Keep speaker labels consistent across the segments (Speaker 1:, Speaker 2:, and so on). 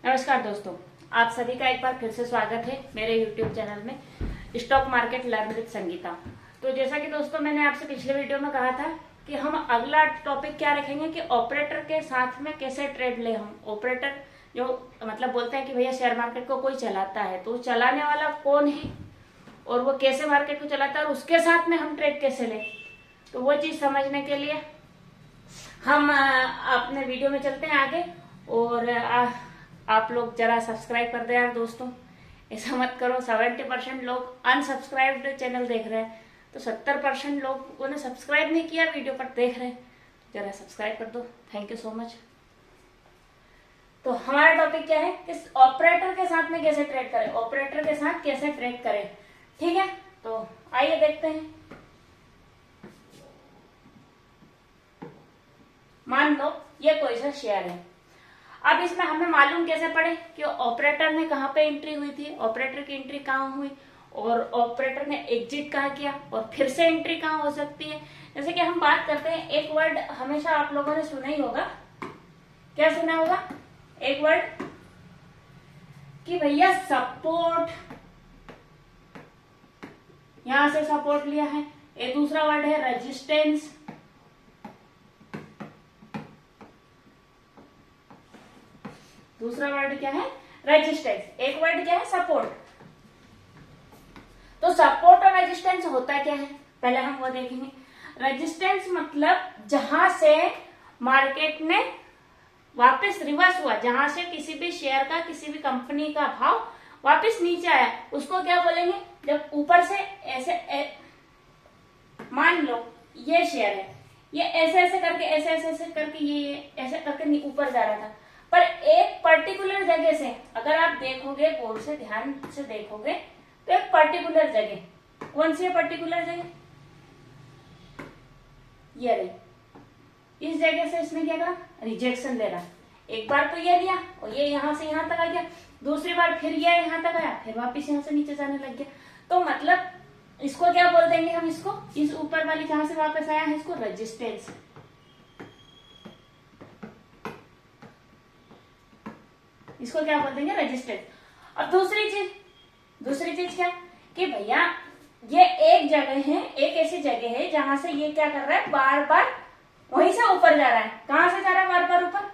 Speaker 1: नमस्कार दोस्तों, आप सभी का एक बार फिर से स्वागत है मेरे YouTube चैनल में stock market learn with Sangeeta. तो जैसा कि दोस्तों मैंने आपसे पिछले वीडियो में कहा था कि हम अगला टॉपिक क्या रखेंगे कि ऑपरेटर के साथ में कैसे ट्रेड ले। हम ऑपरेटर जो मतलब बोलते हैं कि भैया शेयर मार्केट को कोई चलाता है, तो चलाने वाला कौन है और वो कैसे मार्केट को चलाता है और उसके साथ में हम ट्रेड कैसे लें, तो वो चीज समझने के लिए हम अपने वीडियो में चलते हैं आगे। और आप लोग जरा सब्सक्राइब कर दे यार दोस्तों, ऐसा मत करो। 70% लोग अनसब्सक्राइब्ड चैनल देख रहे हैं, तो 70% लोगों ने सब्सक्राइब नहीं किया, वीडियो पर देख रहे हैं, जरा सब्सक्राइब कर दो। Thank you so much. तो हमारा टॉपिक क्या है कि ऑपरेटर के साथ में कैसे ट्रेड करें, ऑपरेटर के साथ कैसे ट्रेड करें। ठीक है, तो आइए देखते हैं। मान लो ये कोई सा शेयर है। अब इसमें हमें मालूम कैसे पड़े कि ऑपरेटर ने कहाँ पे एंट्री हुई थी, ऑपरेटर की एंट्री कहाँ हुई और ऑपरेटर ने एग्जिट कहाँ किया और फिर से एंट्री कहाँ हो सकती है। जैसे कि हम बात करते हैं, एक वर्ड हमेशा आप लोगों ने सुना ही होगा। क्या सुना होगा? एक वर्ड कि भैया सपोर्ट, यहां से सपोर्ट लिया है। एक दूसरा वर्ड है रेजिस्टेंस, दूसरा वर्ड क्या है? रेजिस्टेंस। एक वर्ड क्या है? सपोर्ट। तो सपोर्ट और रेजिस्टेंस होता क्या है, पहले हम वो देखेंगे। रेजिस्टेंस मतलब जहां से मार्केट ने वापस रिवर्स हुआ, जहां से किसी भी शेयर का, किसी भी कंपनी का भाव वापस नीचे आया, उसको क्या बोलेंगे? जब ऊपर से ऐसे मान लो ये शेयर है, ये ऐसे ऐसे करके ऐसे करके ये ऐसे करके ऊपर जा रहा था, पर एक पर्टिकुलर जगह से अगर आप देखोगे, गौर से ध्यान से देखोगे, तो एक पर्टिकुलर जगह, कौन सी है पर्टिकुलर जगह? ये रही। इस जगह से इसने क्या करा? रिजेक्शन दे रहा। एक बार तो ये दिया और ये यहां से यहां तक आ गया, दूसरी बार फिर ये यहां तक आया, फिर वापिस यहां से नीचे जाने लग गया। तो मतलब इसको क्या बोल देंगे हम? इसको, इस ऊपर वाली जहां से वापस आया है, इसको रेजिस्टेंस। इसको क्या बोल देंगे? रेजिस्टेंस। अब दूसरी चीज क्या कि भैया ये एक जगह है, एक ऐसी जगह है जहां से ये क्या कर रहा है? बार बार वहीं से ऊपर जा रहा है। कहां से जा रहा है बार बार ऊपर?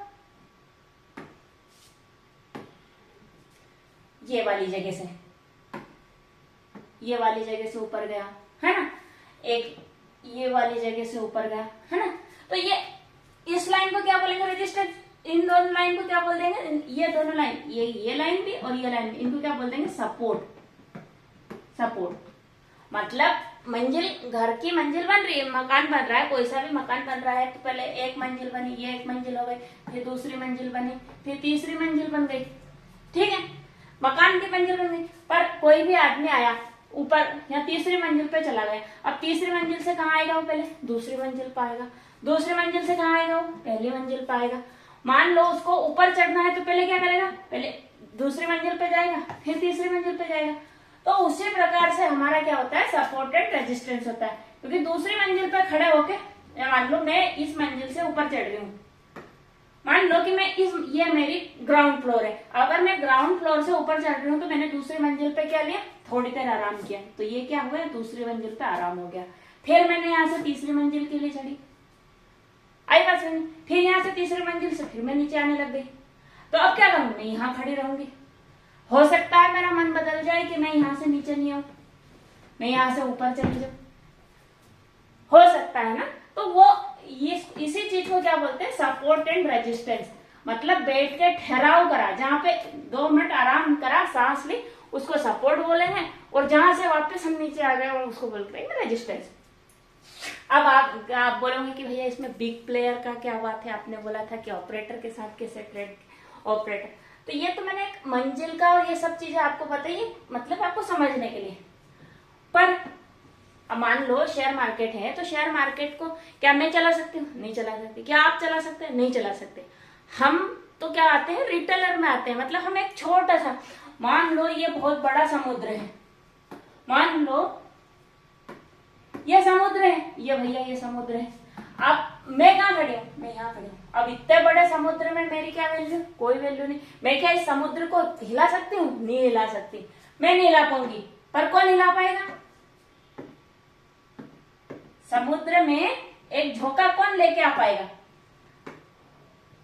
Speaker 1: ये वाली जगह से, ये वाली जगह से ऊपर गया है ना, एक ये वाली जगह से ऊपर गया है ना। तो ये इस लाइन को क्या बोलेंगे? रेजिस्टेंस। इन दोनों लाइन को क्या बोल देंगे? ये दोनों लाइन, ये लाइन भी और ये लाइन भी, इनको क्या बोल देंगे? सपोर्ट। सपोर्ट मतलब मंजिल, घर की मंजिल बन रही है, मकान बन रहा है, कोई सा भी मकान बन रहा है, तो पहले एक मंजिल बनी, ये एक मंजिल हो गई, फिर दूसरी मंजिल बनी, फिर तीसरी मंजिल बन गई। ठीक है, मकान की मंजिल बन गई। पर कोई भी आदमी आया ऊपर या तीसरी मंजिल पे चला गया, अब तीसरी मंजिल से कहाँ आएगा वो? पहले दूसरी मंजिल पे आएगा, दूसरी मंजिल से कहाँ आएगा वो? पहली मंजिल पे आएगा। मान लो उसको ऊपर चढ़ना है, तो पहले क्या करेगा? पहले दूसरी मंजिल पे जाएगा, फिर तीसरी मंजिल पे जाएगा। तो उसी प्रकार से हमारा क्या होता है? सपोर्टेड रेजिस्टेंस होता है। क्योंकि दूसरी मंजिल पे खड़े होके, मान लो मैं इस मंजिल से ऊपर चढ़ रही हूँ, मान लो कि मैं ये मेरी ग्राउंड फ्लोर है, अगर मैं ग्राउंड फ्लोर से ऊपर चढ़ रही हूँ तो मैंने दूसरी मंजिल पे क्या लिया? थोड़ी देर आराम किया, तो ये क्या हुआ? दूसरी मंजिल पे आराम हो गया। फिर मैंने यहाँ से तीसरी मंजिल के लिए चढ़ी, आई बात समझ? फिर यहाँ से तीसरी मंजिल से फिर मैं नीचे आने लग गई, तो अब क्या करूंगी? मैं यहाँ खड़ी रहूंगी। हो सकता है मेरा मन बदल जाए कि मैं यहाँ से नीचे नहीं आऊं, मैं यहाँ से ऊपर चली जाऊं, हो सकता है ना। तो वो इसी चीज को क्या बोलते हैं? Support and resistance. मतलब बैठ के ठहराव करा, जहां पे 2 मिनट आराम करा, सांस ली, उसको सपोर्ट बोलेंगे, और जहां से वापस हम नीचे आ गए उसको बोलते हैं रेजिस्टेंस। अब आप बोलोगे कि भैया इसमें बिग प्लेयर का क्या बात है? आपने बोला था कि ऑपरेटर के साथ कैसे ट्रेड, ऑपरेटर, तो ये तो मैंने एक मंजिल का और ये सब चीजें आपको बताई, मतलब आपको समझने के लिए। पर अब मान लो शेयर मार्केट है, तो शेयर मार्केट को क्या मैं चला सकती हूँ? नहीं चला सकती। क्या आप चला सकते हैं? नहीं चला सकते। हम तो क्या आते हैं? रिटेलर में आते हैं। मतलब हम एक छोटा सा, मान लो ये बहुत बड़ा समुद्र है, मान लो ये समुद्र है, ये भैया ये समुद्र है। अब मैं कहाँ खड़ी हूँ, मैं यहाँ खड़ी हूँ। अब इतने बड़े समुद्र में मेरी क्या वैल्यू, कोई वैल्यू नहीं। मैं क्या इस समुद्र को हिला सकती हूँ, नहीं हिला सकती, मैं नहीं हिला पाऊंगी, पर कौन हिला पाएगा? समुद्र में एक झोंका कौन लेके आ पाएगा?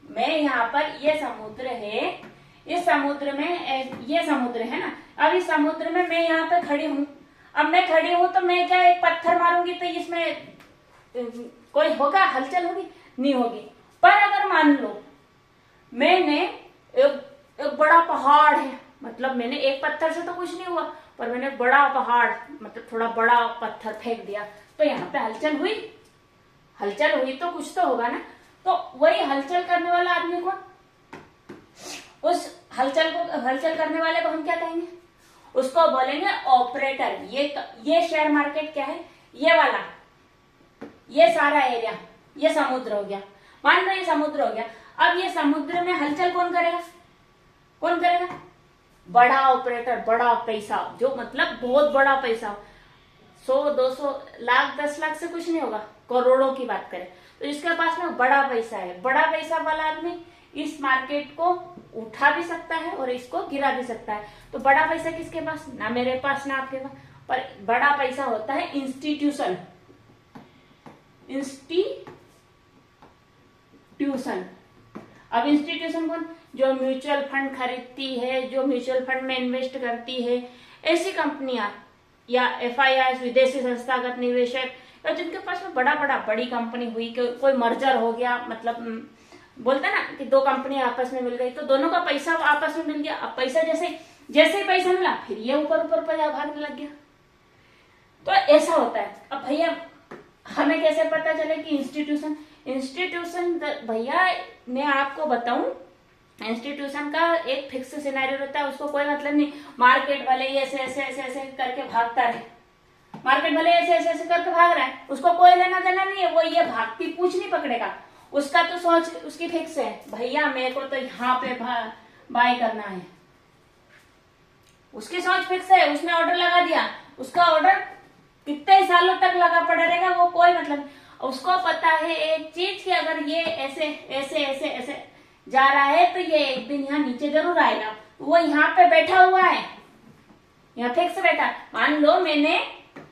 Speaker 1: मैं यहाँ पर, ये समुद्र है, इस समुद्र में, ये समुद्र है ना, अब इस समुद्र में मैं यहाँ पे खड़ी हूँ। अब मैं खड़ी हूँ तो मैं क्या एक पत्थर मारूंगी तो इसमें कोई होगा, हलचल होगी? नहीं होगी। पर अगर मान लो मैंने एक बड़ा पहाड़ है, मतलब मैंने एक पत्थर से तो कुछ नहीं हुआ, पर मैंने बड़ा पहाड़, मतलब थोड़ा बड़ा पत्थर फेंक दिया, तो यहाँ पे हलचल हुई, हलचल हुई तो कुछ तो होगा ना। तो वही हलचल करने वाला आदमी कौन? उस हलचल करने वाले को हम क्या कहेंगे? उसको बोलेंगे ऑपरेटर। ये शेयर मार्केट क्या है? ये वाला, ये सारा एरिया, ये समुद्र हो गया, मान लो ये समुद्र हो गया। अब ये समुद्र में हलचल कौन करेगा? कौन करेगा? बड़ा ऑपरेटर, बड़ा पैसा, जो मतलब बहुत बड़ा पैसा, 100, 200, लाख, 10 लाख से कुछ नहीं होगा, करोड़ों की बात करें तो इसके पास में बड़ा पैसा है। बड़ा पैसा वाला आदमी इस मार्केट को उठा भी सकता है और इसको गिरा भी सकता है। तो बड़ा पैसा किसके पास? ना मेरे पास ना आपके पास, पर बड़ा पैसा होता है इंस्टीट्यूशन। अब इंस्टीट्यूशन कौन? जो म्यूचुअल फंड खरीदती है, जो म्यूचुअल फंड में इन्वेस्ट करती है, ऐसी कंपनियां, या FIIs, विदेशी संस्थागत निवेशक, या जिनके पास में बड़ी कंपनी हुई, कोई मर्जर हो गया, मतलब बोलते ना कि दो कंपनी आपस में मिल गई तो दोनों का पैसा आपस में मिल गया। अब पैसा जैसे ही पैसा मिला, फिर ये ऊपर भागने लग गया। तो ऐसा होता है। अब भैया हमें कैसे पता चले कि इंस्टीट्यूशन भैया मैं आपको बताऊं, इंस्टीट्यूशन का एक फिक्स सिनेरियो रहता है, उसको कोई मतलब नहीं मार्केट वाले ऐसे ऐसे ऐसे ऐसे करके भागता है, मार्केट वाले ऐसे ऐसे ऐसे करके भाग रहा है, उसको कोई लेना देना नहीं है, वो ये भागती पूछ नहीं पकड़ेगा। उसका तो सोच उसकी फिक्स है, भैया मेरे को तो यहाँ पे बाय करना है, उसकी सोच फिक्स है, उसने ऑर्डर लगा दिया, उसका ऑर्डर कितने सालों तक लगा पड़ा रहेगा, वो कोई मतलब। उसको पता है एक चीज कि अगर ये ऐसे ऐसे ऐसे ऐसे जा रहा है तो ये एक दिन यहाँ नीचे जरूर आएगा। वो यहाँ पे बैठा हुआ है, यहाँ फिक्स बैठा। मान लो मैंने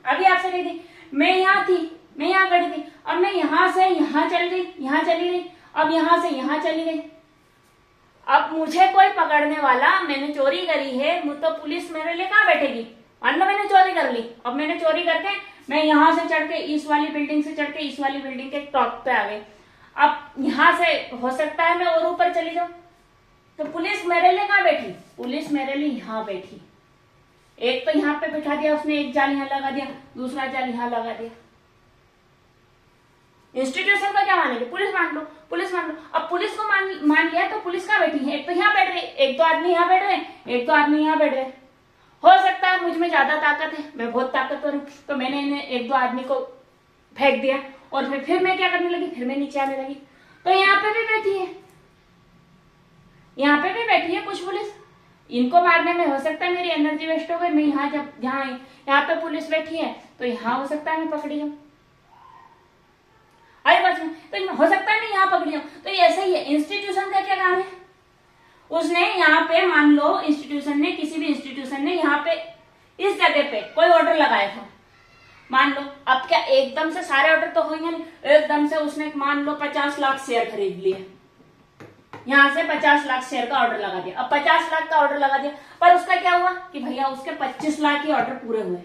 Speaker 1: अभी आपसे कही थी, मैं यहाँ थी, मैं यहाँ खड़ी थी, अब मैं यहाँ से यहाँ चल गई, यहाँ चली गई, अब यहाँ से यहाँ चली गई। अब मुझे कोई पकड़ने वाला, मैंने चोरी करी है, तो पुलिस मेरे लिए कहाँ बैठेगी? मान लो मैंने चोरी कर ली, अब मैंने चोरी करके मैं यहाँ से चढ़ के इस वाली बिल्डिंग से चढ़ के इस वाली बिल्डिंग के टॉप पे आ गई। अब यहाँ से हो सकता है मैं और ऊपर चली जाऊं, तो पुलिस मेरे लिए कहाँ बैठी? पुलिस मेरे लिए यहाँ बैठी। एक तो यहाँ पे बिठा दिया उसने, एक जाल यहाँ लगा दिया, दूसरा जाल यहाँ लगा दिया। इंस्टीट्यूशन का क्या मानेंगे? पुलिस मान लो, पुलिस मान लो। अब पुलिस को मान लिया तो पुलिस कहाँ बैठी है? एक तो यहाँ बैठ रही, एक तो आदमी यहाँ बैठ रहे, एक तो आदमी यहाँ बैठ रहे। हो सकता है मुझ में ज्यादा ताकत है, मैं बहुत ताकतवर हूं, तो मैंने इन्हें एक दो आदमी को फेंक दिया और फिर मैं क्या करने लगी? फिर मैं नीचे आने लगी। तो यहाँ पे भी बैठी है, यहाँ पे भी बैठी है कुछ पुलिस। इनको मारने में हो सकता है मेरी एनर्जी वेस्ट हो गई। मैं यहाँ पे पुलिस बैठी है तो यहाँ हो सकता है मैं पकड़ी जाऊं, अरे बस में तो हो सकता है मैं यहाँ पकड़ी जाऊं। तो ऐसा ही है, इंस्टीट्यूशन का क्या काम है? उसने यहाँ पे, मान लो इंस्टीट्यूशन ने, किसी भी इंस्टीट्यूशन ने यहाँ पे इस जगह पे कोई ऑर्डर लगाया था, मान लो। अब क्या एकदम से सारे ऑर्डर तो होंगे नहीं, एकदम से उसने मान लो 50 लाख शेयर खरीद लिए, यहाँ से 50 लाख शेयर का ऑर्डर लगा दिया। अब 50 लाख का ऑर्डर लगा दिया, पर उसका क्या हुआ कि भैया उसके 25 लाख ही ऑर्डर पूरे हुए।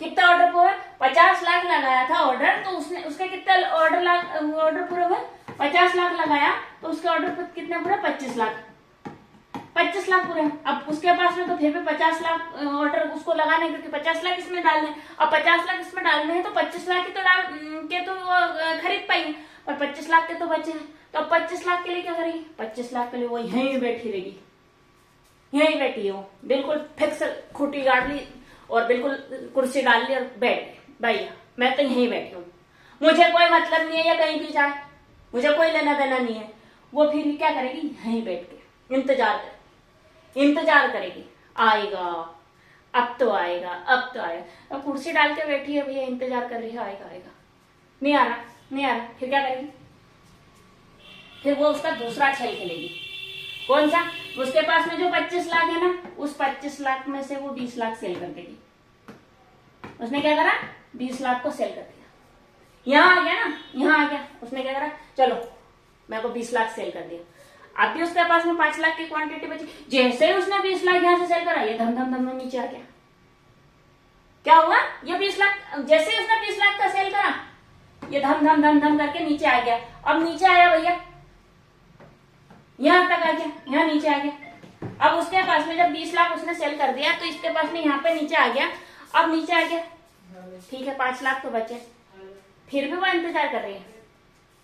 Speaker 1: कितना ऑर्डर पूरा? 50 लाख लगाया था ऑर्डर, तो उसने उसके कितने ऑर्डर पूरे हुए? 50 लाख लगाया तो उसके ऑर्डर कितने पूरे? 25 लाख। 25 लाख पूरे। अब उसके पास में तो फिर भी 50 लाख ऑर्डर उसको लगाने, क्योंकि 50 लाख इसमें डालने। अब 50 लाख इसमें डालने हैं तो 25 लाख की तो खरीद पाएंगे, पर 25 लाख के तो बचे हैं। तो अब 25 लाख के लिए क्या करेगी? 25 लाख के लिए वो यहीं बैठी रहेगी, यहीं बैठी है वो, बिल्कुल फिक्स खूटी गाड़ ली और बिल्कुल कुर्सी डाल ली और बैठ गई। भैया मैं तो यहीं बैठी हूँ, मुझे कोई मतलब नहीं है या कहीं भी जाए, मुझे कोई लेना देना नहीं है। वो फिर क्या करेगी? यहीं बैठ के इंतजार करेगी, आएगा, अब तो आएगा, अब तो आएगा। अब कुर्सी डाल के बैठी है भैया, इंतजार कर रही है, आएगा आएगा, नहीं आ रहा, नहीं आ रहा, फिर क्या करेगी? फिर वो उसका दूसरा खेल खेलेगी। कौन सा? उसके पास में जो 25 लाख है ना, उस 25 लाख में से वो 20 लाख सेल कर देगी। उसने क्या करा? 20 लाख को सेल कर दिया। यहाँ आ गया ना, यहाँ आ गया, उसने क्या करा? चलो मेरे को 20 लाख सेल कर दिया। अब भी उसके पास में 5 लाख की क्वांटिटी बची। जैसे ही उसने 20 लाख यहाँ से सेल करा, ये धम धम धम धम नीचे आ गया। क्या हुआ? ये 20 लाख, जैसे ही उसने 20 लाख का सेल करा, ये धम धम धम धम करके नीचे आ गया। अब नीचे आया भैया, यहां तक आ गया, यहाँ नीचे आ गया। अब उसके पास में जब 20 लाख उसने सेल कर दिया, तो इसके पास में यहाँ पे नीचे आ गया। अब नीचे आ गया, ठीक है, 5 लाख तो बचे। फिर भी वो इंतजार कर रही है।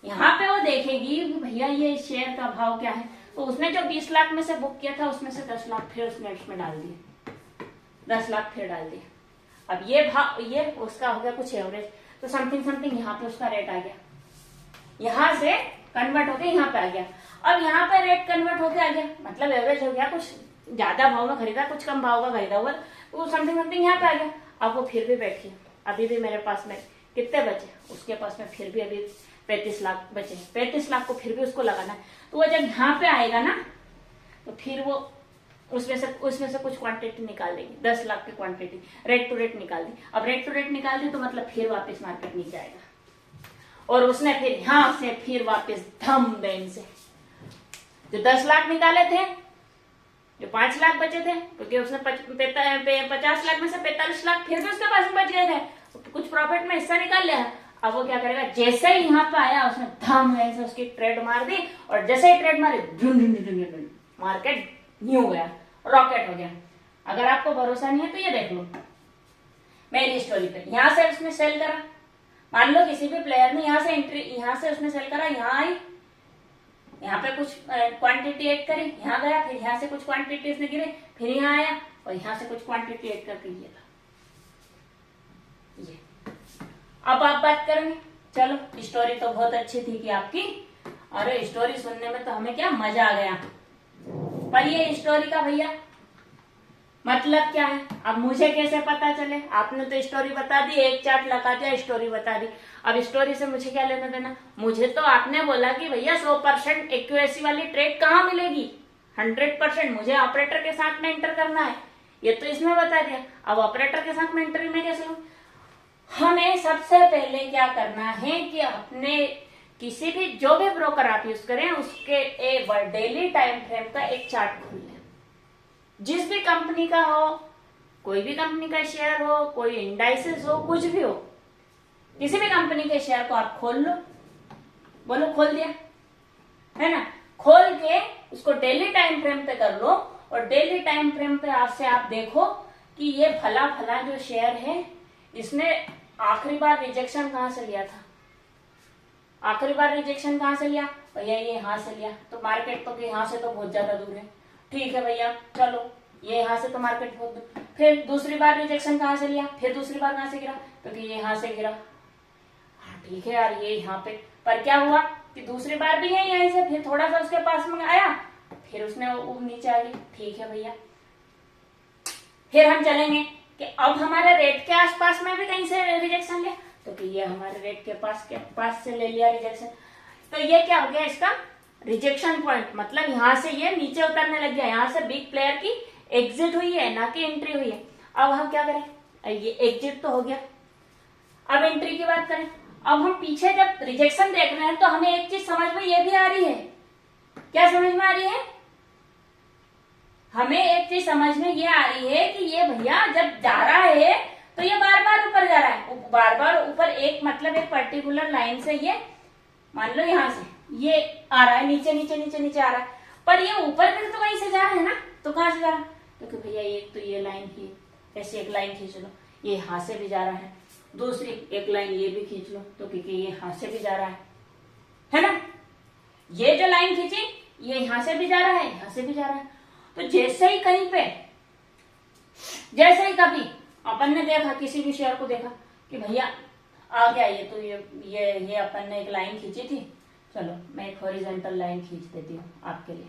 Speaker 1: यहाँ पे वो देखेगी कि भैया ये शेयर का भाव क्या है। तो उसने जो 20 लाख में से बुक किया था, उसमें से 10 लाख फिर उसने इसमें डाल दिए, 10 लाख फिर डाल दिए। अब ये भाव, ये उसका हो गया कुछ एवरेज, तो समथिंग समथिंग यहाँ पे उसका रेट आ गया, यहाँ से कन्वर्ट होके यहाँ पे आ गया। अब यहाँ पे रेट कन्वर्ट होके आ गया, मतलब एवरेज हो गया, कुछ ज्यादा भाव में खरीदा, कुछ कम भाव का खरीदा हुआ, तो समथिंग समथिंग यहाँ पे आ गया। अब वो फिर भी बैठी, अभी भी मेरे पास में कितने बचे? उसके पास में फिर भी अभी 35 लाख बचे। 35 लाख को फिर भी उसको लगाना है। तो वो जब यहाँ पे आएगा ना, तो फिर वो उसमें से कुछ क्वांटिटी निकाल देगी, 10 लाख की क्वांटिटी रेट टू रेट निकाल दी। अब रेट टू रेट निकाल दी तो मतलब फिर वापस मार्केट नीचे आएगा, और उसने फिर यहां से फिर वापस धम देन से जो 10 लाख निकाले थे, जो 5 लाख बचे थे, क्योंकि उसने 50 लाख में से 45 लाख फिर भी उसके पास में बच गए थे, तो कुछ प्रॉफिट में हिस्सा निकाल लिया। अब वो क्या करेगा? जैसे ही यहाँ पे आया, उसने धम देन से उसकी ट्रेड मार दी, और जैसे ही ट्रेड मारी, मार्केट न्यू गया, रॉकेट हो गया। अगर आपको भरोसा नहीं है तो ये देख लो मेरी स्टोरी पे। यहां से उसने सेल करा, मान लो किसी भी प्लेयर ने यहां से एंट्री, यहां से उसने सेल करा, यहाँ आई, यहाँ पे कुछ क्वांटिटी ऐड करी, यहाँ गया, फिर यहाँ से कुछ क्वांटिटी उसने गिरे, फिर यहाँ आया और यहाँ से कुछ क्वांटिटी ऐड करके ये था। ये अब आप बात करेंगे, चलो स्टोरी तो बहुत अच्छी थी कि आपकी, अरे स्टोरी सुनने में तो हमें क्या मजा आ गया, पर ये स्टोरी का भैया मतलब क्या है? अब मुझे कैसे पता चले? आपने तो स्टोरी बता दी, एक चार्ट लगा दिया, स्टोरी बता दी। अब स्टोरी से मुझे क्या लेना देना? मुझे तो आपने बोला कि भैया 100% एक्यूरेसी वाली ट्रेड कहाँ मिलेगी? 100% मुझे ऑपरेटर के साथ में एंटर करना है, ये तो इसमें बता दिया। अब ऑपरेटर के साथ में एंट्री में कैसे लूं? हमें सबसे पहले क्या करना है कि अपने किसी भी, जो भी ब्रोकर आप यूज करें, उसके डेली टाइम फ्रेम का एक चार्ट खोल लें। जिस भी कंपनी का हो, कोई भी कंपनी का शेयर हो, कोई इंडाइसेस हो, कुछ भी हो, किसी भी कंपनी के शेयर को आप खोल लो। बोलो खोल दिया है ना? खोल के उसको डेली टाइम फ्रेम पे कर लो, और डेली टाइम फ्रेम पे आपसे आप देखो कि ये फला फला जो शेयर है, इसने आखिरी बार रिजेक्शन कहां से लिया था? आखिरी बार रिजेक्शन कहां से लिया भैया? ये यहां से लिया, तो मार्केट तो यहां से तो बहुत ज्यादा दूर है। ठीक है भैया, चलो ये यहाँ से तो मार्केट बहुत दूर। फिर दूसरी बार रिजेक्शन कहां से लिया? फिर दूसरी बार कहां से गिरा? क्योंकि ये यहाँ से गिरा। हाँ ठीक है यार, ये यहाँ पे, पर क्या हुआ कि दूसरी बार भी यहीं से फिर थोड़ा सा उसके पास में आया, फिर उसने नीचे आ गई। ठीक है भैया, फिर हम चलेंगे कि अब हमारे रेट के आसपास में भी कहीं से रिजेक्शन लिया, तो कि ये हमारे रेट के पास से ले लिया रिजेक्शन, तो ये क्या हो गया? इसका रिजेक्शन पॉइंट, मतलब यहां से ये नीचे उतरने लग गया, यहां से बिग प्लेयर की एग्जिट हुई है, ना कि एंट्री हुई है। अब हम क्या करें? ये एग्जिट तो हो गया, अब एंट्री की बात करें। अब हम पीछे जब रिजेक्शन देख रहे हैं, तो हमें एक चीज समझ में ये भी आ रही है। क्या समझ में आ रही है? हमें एक चीज समझ में ये आ रही है कि ये भैया जब जा रहा है, तो ये बार बार ऊपर जा रहा है, बार बार ऊपर, एक मतलब एक पर्टिकुलर लाइन से, ये मान लो यहां से ये आ रहा है, नीचे नीचे नीचे नीचे आ रहा है, पर ये ऊपर भी तो कहीं से जा रहा है ना, तो कहां से जा रहा है? क्योंकि भैया एक तो ये लाइन की, ऐसे एक लाइन खींच लो, ये यहां से भी जा रहा है, दूसरी एक लाइन ये भी खींच लो, तो क्योंकि ये यहां से भी जा रहा है ना? ये जो लाइन खींची, ये यहां से भी जा रहा है, यहां से भी जा रहा है। तो जैसे ही कहीं पे, जैसे ही कभी अपन ने देखा, किसी भी शेयर को देखा कि भैया आ गया ये, तो ये अपन ने एक लाइन खींची थी, चलो मैं एक हॉरिजॉन्टल लाइन खींच देती हूँ आपके लिए,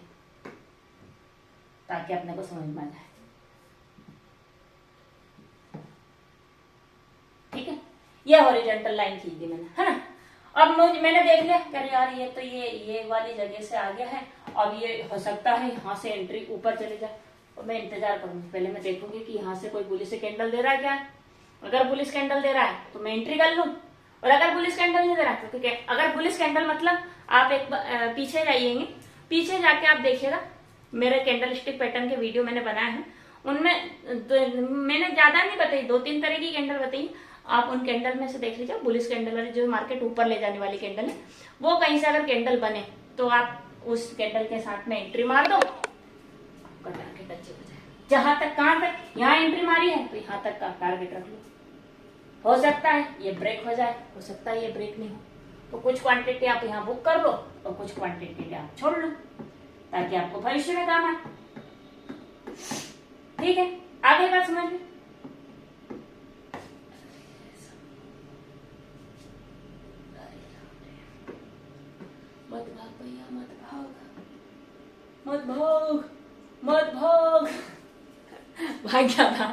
Speaker 1: ताकि अपने को समझ में आ जाए। ठीक है, ये हॉरिजॉन्टल लाइन खींच दी मैंने, है ना? अब मैंने देख लिया कि यार ये तो ये वाली जगह से आ गया है, अब ये हो सकता है यहाँ से एंट्री ऊपर चले जाए, और मैं इंतजार करूंगी। पहले मैं देखूंगी कि यहाँ से कोई पुलिस कैंडल दे रहा है क्या। अगर पुलिस कैंडल दे रहा है तो मैं एंट्री कर लूं, और अगर पुलिस कैंडल नहीं दे रहा तो अगर पुलिस कैंडल मतलब आप एक पीछे जाइएंगे, पीछे जाके आप देखिएगा मेरे कैंडल स्टिक पैटर्न के वीडियो मैंने बनाए हैं, उनमें मैंने ज्यादा नहीं बताई, 2-3 तरह की कैंडल बताई। आप उन कैंडल में से देख लीजिए, बुलिश कैंडल वाली जो मार्केट ऊपर ले जाने वाली कैंडल है, वो कहीं से अगर कैंडल बने तो आप उस कैंडल के साथ में एंट्री मार दो, आपका टारगेट अच्छे हो जाए। जहां तक कहां तक यहाँ एंट्री मारी है तो यहाँ तक का टारगेट रख लो। हो सकता है ये ब्रेक हो जाए, हो सकता है ये ब्रेक नहीं हो, तो कुछ क्वांटिटी आप यहाँ बुक कर लो और कुछ क्वांटिटी आप छोड़ लो, ताकि आपको भविष्य में काम आए। ठीक है, आगे बात समझ में। मत भाग भैया, मत भाग, मत भाग, मत भाग। भाग गया था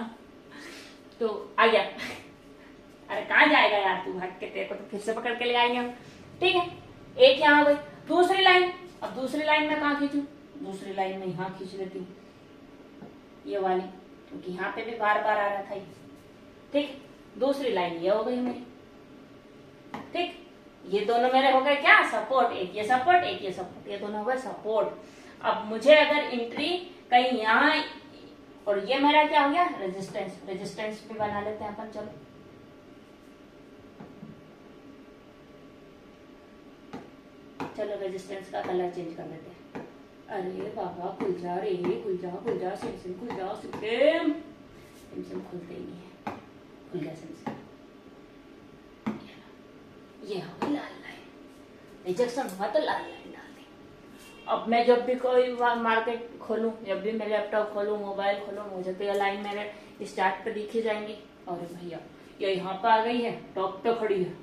Speaker 1: तो आ गया। अरे कहाँ जाएगा यार तू, भाग के, तेरे को तो फिर से पकड़ के ले आएंगे हम। ठीक है, एक यहाँ गई, दूसरी लाइन। अब दूसरी लाइन में कहाँ खींचू, दूसरी लाइन में यहाँ खींच लेती हूँ, ये वाली, क्योंकि यहाँ पे भी बार बार आ रहा था ये। ठीक, दूसरी लाइन ये हो गई मेरी। ठीक, ये दोनों मेरे हो गए क्या, सपोर्ट। एक ये सपोर्ट, एक ये सपोर्ट, ये दोनों हो गए सपोर्ट। अब मुझे अगर एंट्री कहीं यहाँ, और ये मेरा क्या हो गया, रेजिस्टेंस। रेजिस्टेंस भी बना लेते हैं अपन, चलो। चलो रेजिस्टेंस का कलर चेंज कर लेते हैं। अरे बाबा खुल जा रे, खुल जा, खुल जा, सिम सिम खुल जा, सिम सिम खुलते ही नहीं है। खुल गया सिम सिम, ये हो गई लाल लाइन। रिजेक्शन हुआ तो लाल लाइन डाल दी। अब मैं जब भी कोई मार्केट खोलूं, जब भी मैं लैपटॉप खोलूं, मोबाइल खोलूं, मुझे तो ये लाइन मेरे स्टार्ट पे दिखी जाएंगी। और भैया ये यहाँ पे आ गई है, टॉप पे खड़ी है,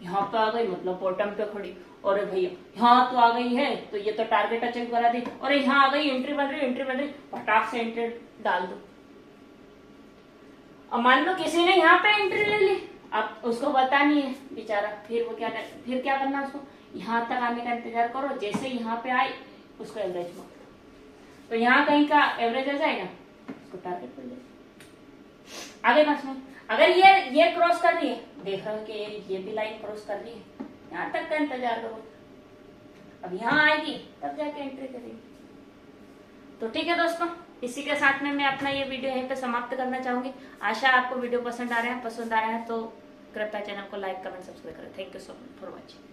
Speaker 1: यहाँ पे आ गई मतलब बॉटम पे खड़ी, और भैया यहाँ तो आ गई है तो ये तो टारगेट अचीव करा दी, और यहाँ आ गई एंट्री बन रही, एंट्री बन रही, फटाक से एंट्री डाल दो। अब मान लो किसी ने यहाँ पे एंट्री ले ली, अब उसको पता नहीं है बेचारा, फिर वो फिर क्या करना, उसको यहाँ तक आने का इंतजार करो। जैसे यहाँ पे आए उसको एवरेज मार दो, तो यहाँ कहीं का एवरेज आ जाएगा, उसको टारगेट मिल जाएगा। आगे बात में, अगर ये क्रॉस कर रही है, देख रहे हो कि ये भी लाइन क्रॉस कर रही है, यहाँ तक का इंतजार करो, अब यहाँ आएगी तब जाके एंट्री करेगी। तो ठीक है दोस्तों, इसी के साथ में मैं अपना ये वीडियो यहीं पे समाप्त करना चाहूंगी। आशा आपको वीडियो पसंद आ रहा है तो कृपया चैनल को लाइक, कमेंट, सब्सक्राइब करें। Thank you so much for watching.